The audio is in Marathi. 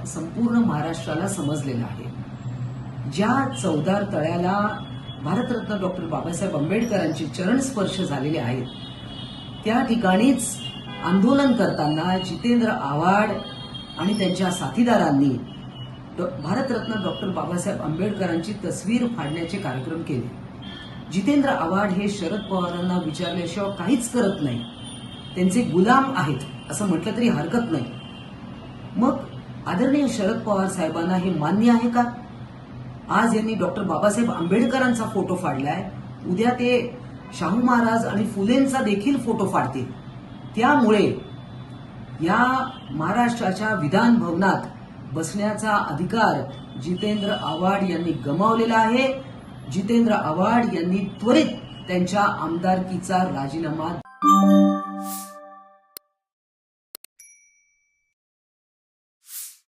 संपूर्ण महाराष्ट्राला समजलेला आहे। ज्या चवदार तळ्याला भारतरत्न डॉक्टर बाबासाहेब आंबेडकरांचे चरण स्पर्श झालेले आहेत, त्या ठिकाणीच आंदोलन करताना जितेंद्र आव्हाड आणि त्यांच्या साथीदारांनी भारतरत्न डॉक्टर बाबासाहेब आंबेडकरांची तस्वीर फाडण्याचे कार्यक्रम केले। जितेंद्र आव्हाड हे शरद पवारांना विचारल्याशिवाय काहीच करत नाही, त्यांचे गुलाम आहेत असं म्हटलं तरी हरकत नाही। मग आदरणीय शरद पवार साहेबांना हे मान्य आहे का? आज यांनी डॉक्टर बाबासाहेब आंबेडकरांचा फोटो फाडलाय, उद्या ते शाहू महाराज आणि फुलेंचा देखील फोटो फाडतील। त्यामुळे या महाराष्ट्राच्या विधान भवनात बसण्याचा अधिकार जितेंद्र आव्हाड यांनी गमावलेला आहे। जितेंद्र आव्हाड यांनी त्वरित त्यांच्या आमदारकीचा राजीनामा